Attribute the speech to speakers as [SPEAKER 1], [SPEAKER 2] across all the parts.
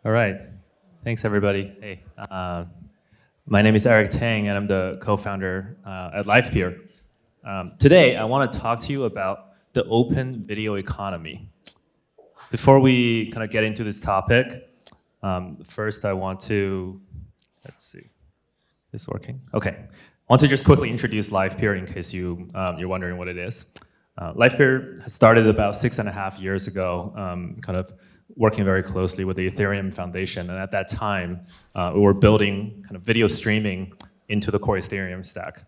[SPEAKER 1] All right. Thanks, everybody. Hey, my name is Eric Tang, and I'm the co-founder at Livepeer. Today, I want to talk to you about the open video economy. Before we kind of get into this topic, first I want to, let's see, is this working? Okay. I want to just quickly introduce Livepeer in case you're wondering what it is. Livepeer has started about 6.5 years ago, kind of working very closely with the Ethereum Foundation. And at that time, we were building kind of video streaming into the core Ethereum stack.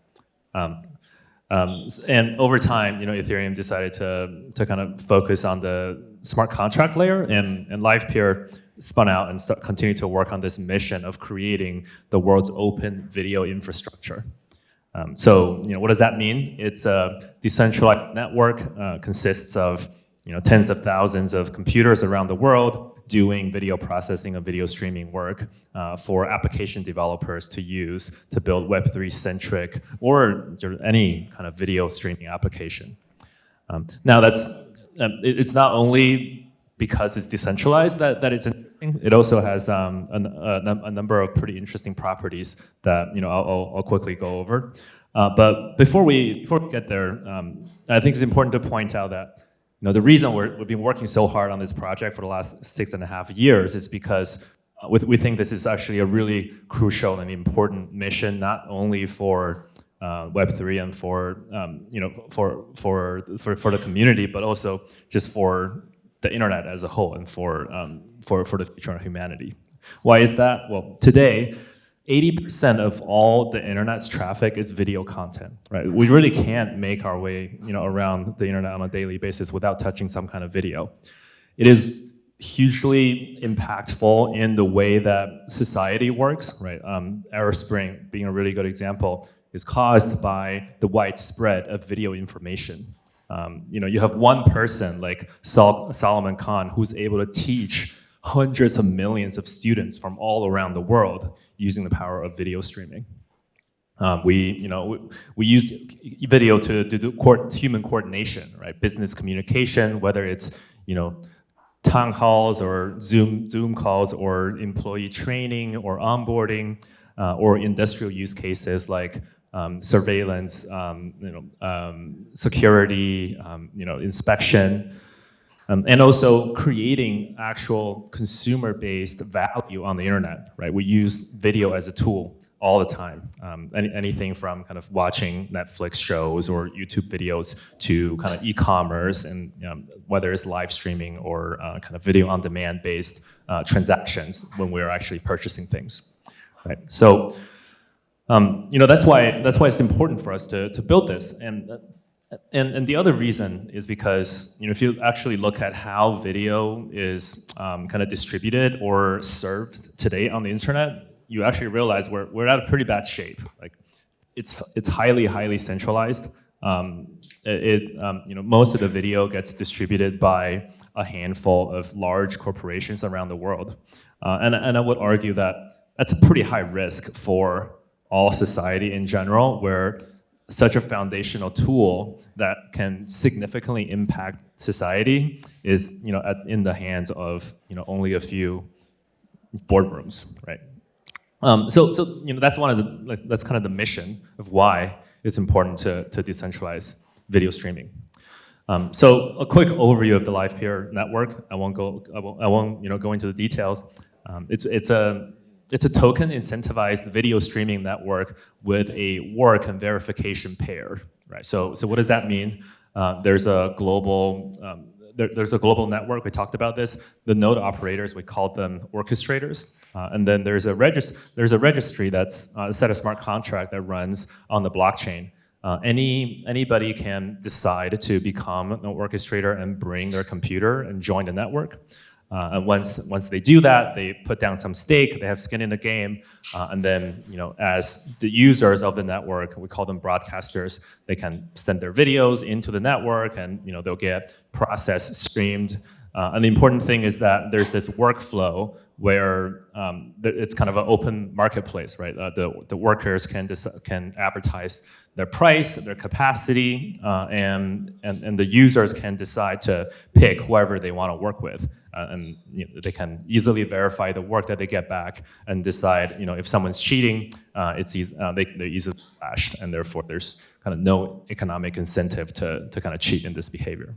[SPEAKER 1] And over time, Ethereum decided to kind of focus on the smart contract layer, and Livepeer spun out and continued to work on this mission of creating the world's open video infrastructure. So, what does that mean? It's a decentralized network, consists of tens of thousands of computers around the world doing video processing and video streaming work for application developers to use to build Web3 centric or any kind of video streaming application. Now it's not only because it's decentralized that it's interesting. It also has a number of pretty interesting properties that I'll quickly go over. But before we get there, I think it's important to point out that the reason we've been working so hard on this project for the last 6.5 years is because we think this is actually a really crucial and important mission, not only for Web3 and for the community, but also just for the internet as a whole and for the future of humanity. Why is that? Well, today, 80% of all the internet's traffic is video content, right? We really can't make our way, around the internet on a daily basis without touching some kind of video. It is hugely impactful in the way that society works, right? Arab Spring, being a really good example, is caused by the widespread of video information. You have one person like Solomon Khan who's able to teach hundreds of millions of students from all around the world using the power of video streaming. We use video to do human coordination, right? Business communication, whether it's town halls or Zoom calls or employee training or onboarding or industrial use cases like surveillance, security, inspection. And also creating actual consumer-based value on the internet, right? We use video as a tool all the time. Anything from kind of watching Netflix shows or YouTube videos to kind of e-commerce and whether it's live streaming or kind of video on demand based transactions when we're actually purchasing things, right? So, that's why it's important for us to build this. And the other reason is because if you actually look at how video is kind of distributed or served today on the internet, you actually realize we're at a pretty bad shape. Like it's highly centralized. Most of the video gets distributed by a handful of large corporations around the world, and I would argue that that's a pretty high risk for all society in general, where such a foundational tool that can significantly impact society is, in the hands of, only a few boardrooms, right? So that's that's kind of the mission of why it's important to decentralize video streaming. So a quick overview of the Livepeer network. I won't go into the details. It's a token incentivized video streaming network with a work and verification pair, right? So what does that mean? There's a global network. We talked about this. The node operators, we call them orchestrators, and then there's a registry that's a set of smart contract that runs on the blockchain. Anybody can decide to become an orchestrator and bring their computer and join the network. And once they do that, they put down some stake, they have skin in the game, and then as the users of the network, we call them broadcasters, they can send their videos into the network, and they'll get processed, streamed, And the important thing is that there's this workflow where it's kind of an open marketplace, right? The workers can advertise their price, their capacity, and the users can decide to pick whoever they want to work with. And they can easily verify the work that they get back and decide, if someone's cheating, they're easily slashed, and therefore there's kind of no economic incentive to kind of cheat in this behavior.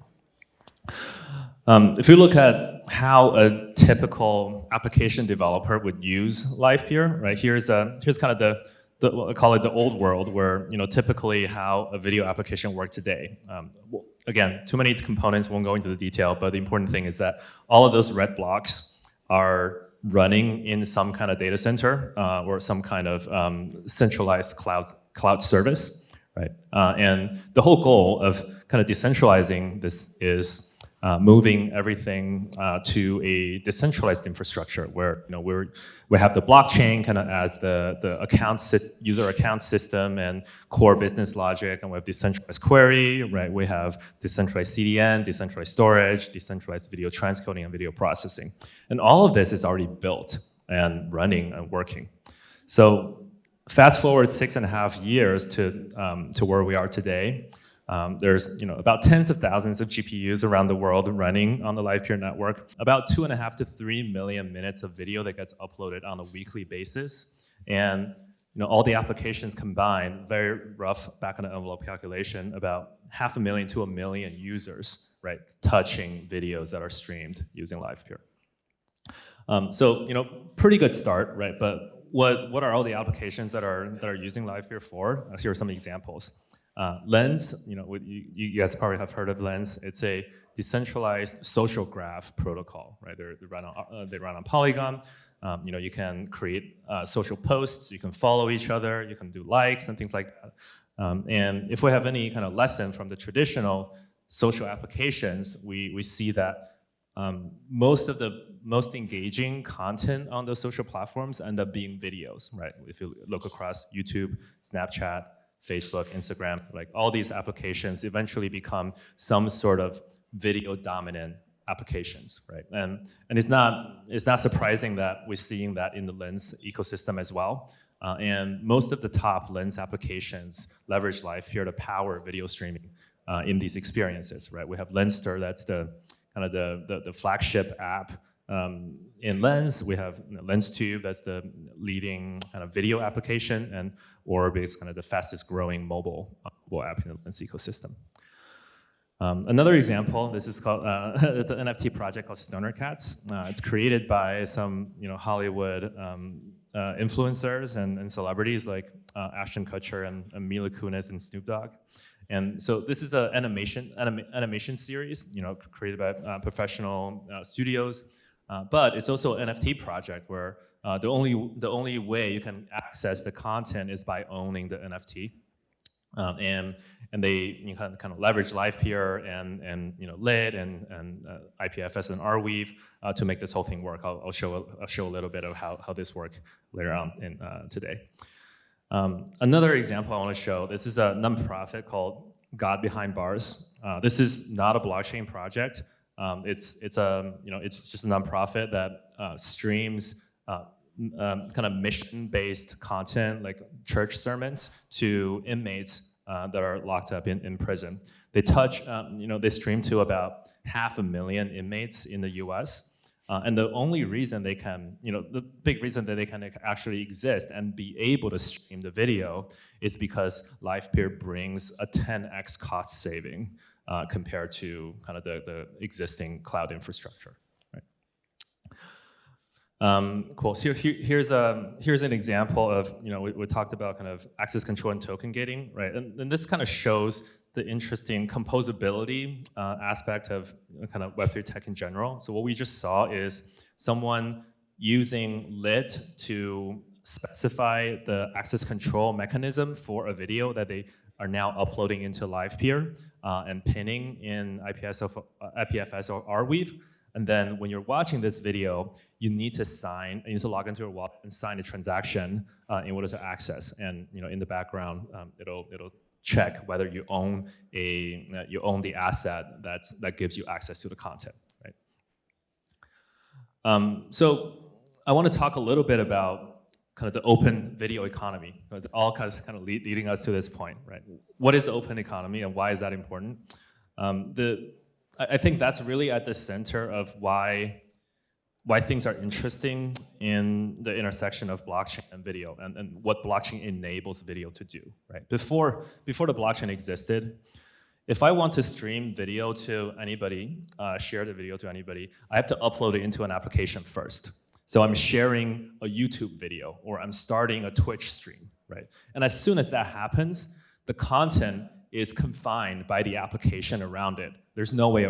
[SPEAKER 1] If you look at how a typical application developer would use Livepeer, right? Here's kind of I call it the old world, where typically how a video application works today. Again, too many components, won't go into the detail, but the important thing is that all of those red blocks are running in some kind of data center or some kind of centralized cloud service, right? And the whole goal of kind of decentralizing this is moving everything to a decentralized infrastructure where we have the blockchain kind of as the user account system and core business logic, and we have decentralized query, right? We have decentralized CDN, decentralized storage, decentralized video transcoding and video processing, and all of this is already built and running and working. So fast forward 6.5 years to where we are today. There's about tens of thousands of GPUs around the world running on the Livepeer network, about 2.5 to 3 million minutes of video that gets uploaded on a weekly basis. And all the applications combined, very rough back on the envelope calculation, about 500,000 to 1 million users, right, touching videos that are streamed using Livepeer. So pretty good start, right? But what are all the applications that are using Livepeer for? Here are some examples. Lens, you guys probably have heard of Lens. It's a decentralized social graph protocol, right? They run on Polygon. You can create social posts, you can follow each other, you can do likes and things like that. And if we have any kind of lesson from the traditional social applications, we see that most of the most engaging content on those social platforms end up being videos, right? If you look across YouTube, Snapchat, Facebook, Instagram, like all these applications eventually become some sort of video dominant applications, right? And it's not surprising that we're seeing that in the Lens ecosystem as well. And most of the top Lens applications leverage Livepeer to power video streaming in these experiences, right? We have Lenster, that's the kind of the flagship app in Lens. We have LensTube, that's the leading kind of video application, and Orb is kind of the fastest growing mobile app in the Lens ecosystem. Another example, this is called, it's an NFT project called Stoner Cats. It's created by some Hollywood influencers and celebrities like Ashton Kutcher and Mila Kunis and Snoop Dogg. And so this is an animation series, created by professional studios. But it's also an NFT project where the only way you can access the content is by owning the NFT, and they kind of leverage Livepeer and Lit and IPFS and Arweave to make this whole thing work. I'll show a little bit of how this works later on today. Another example I want to show. This is a nonprofit called God Behind Bars. This is not a blockchain project. It's just a nonprofit that streams kind of mission-based content like church sermons to inmates that are locked up in prison. They they stream to about 500,000 inmates in the U.S. And the only reason they can, the big reason that they can actually exist and be able to stream the video is because Livepeer brings a 10x cost saving compared to kind of the existing cloud infrastructure. Right? Cool. So here's an example of, we talked about kind of access control and token gating, right? And this kind of shows the interesting composability aspect of kind of Web3 tech in general. So what we just saw is someone using Lit to specify the access control mechanism for a video that they are now uploading into Livepeer and pinning in IPFS or Arweave. And then when you're watching this video, you need to log into your wallet and sign a transaction in order to access. And in the background, it'll check whether you own the asset that gives you access to the content, right? So I want to talk a little bit about kind of the open video economy. It's all kind of leading us to this point, right? What is the open economy and why is that important? I think that's really at the center of why things are interesting in the intersection of blockchain and video, and what blockchain enables video to do, right? Before the blockchain existed, if I want to stream video to anybody, share the video to anybody, I have to upload it into an application first. So I'm sharing a YouTube video, or I'm starting a Twitch stream, right? And as soon as that happens, the content is confined by the application around it. There's no way,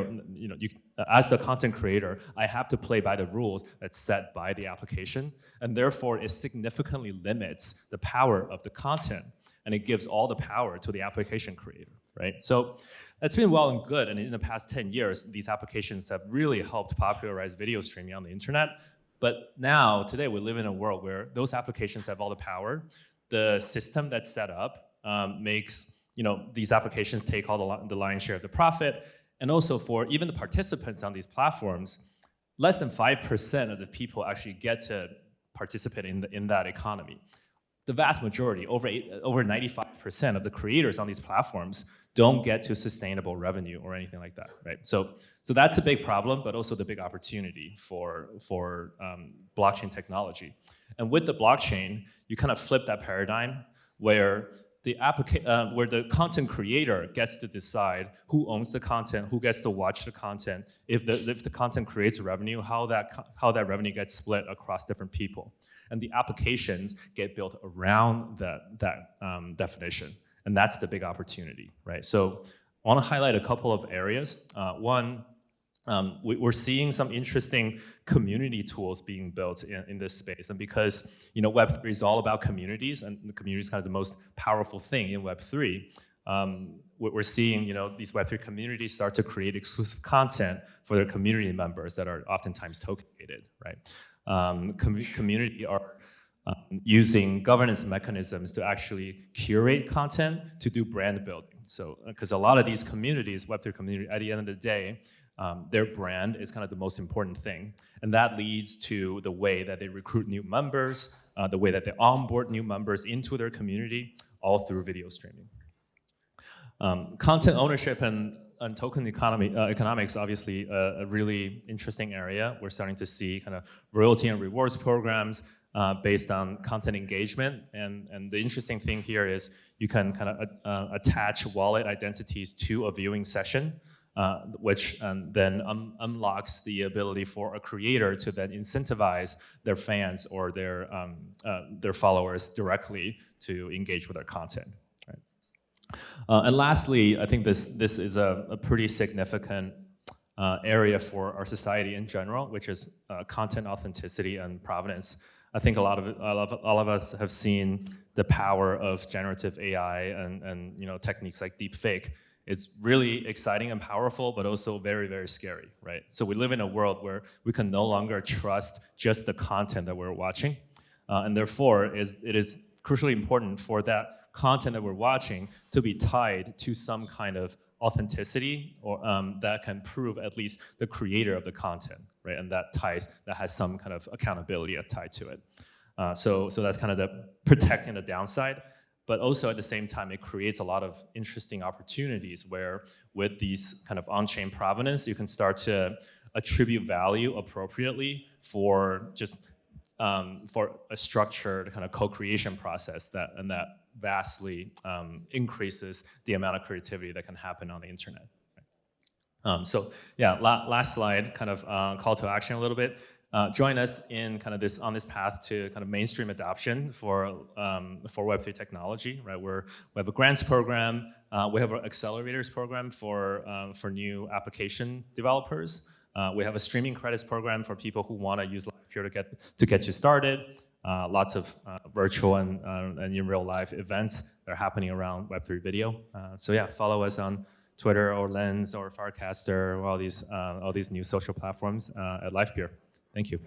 [SPEAKER 1] as the content creator, I have to play by the rules that's set by the application, and therefore it significantly limits the power of the content, and it gives all the power to the application creator, right? So that's been well and good, and in the past 10 years, these applications have really helped popularize video streaming on the internet. But now, today, we live in a world where those applications have all the power. The system that's set up makes these applications take all the lion's share of the profit. And also for even the participants on these platforms, less than 5% of the people actually get to participate in that economy. The vast majority, over 95% of the creators on these platforms don't get to sustainable revenue or anything like that, right? So that's a big problem, but also the big opportunity for blockchain technology. And with the blockchain, you kind of flip that paradigm where where the content creator gets to decide who owns the content, who gets to watch the content, if the content creates revenue, how that revenue gets split across different people. And the applications get built around that definition. And that's the big opportunity, right? So I want to highlight a couple of areas. One, we're seeing some interesting community tools being built in this space. And because Web3 is all about communities, and the community is kind of the most powerful thing in Web3, we're seeing these Web3 communities start to create exclusive content for their community members that are oftentimes tokenated, right? Community are using governance mechanisms to actually curate content to do brand building. So, because a lot of these communities, Web3 community, at the end of the day, their brand is kind of the most important thing. And that leads to the way that they recruit new members, the way that they onboard new members into their community, all through video streaming. Content ownership and token economics, obviously a really interesting area. We're starting to see kind of royalty and rewards programs based on content engagement. And the interesting thing here is you can kind of attach wallet identities to a viewing session, which then unlocks the ability for a creator to then incentivize their fans or their followers directly to engage with their content. Right? And lastly, I think this is a pretty significant area for our society in general, which is content authenticity and provenance. I think all of us have seen the power of generative AI and techniques like deepfake. It's really exciting and powerful, but also very, very scary, right? So we live in a world where we can no longer trust just the content that we're watching, and therefore it is crucially important for that content that we're watching to be tied to some kind of authenticity, or that can prove at least the creator of the content, right? And that has some kind of accountability tied to it. So that's kind of the protecting the downside. But also at the same time, it creates a lot of interesting opportunities where with these kind of on-chain provenance, you can start to attribute value appropriately for just for a structured kind of co-creation process that vastly increases the amount of creativity that can happen on the internet. So yeah, last slide, kind of call to action a little bit. Join us in kind of on this path to kind of mainstream adoption for Web3 technology, right? We have a grants program, we have an accelerators program for new application developers. We have a streaming credits program for people who want to use Livepeer to get you started. Lots of virtual and in real life events that are happening around Web3 video. So yeah, follow us on Twitter or Lens or Farcaster or all these new social platforms at Livepeer. Thank you.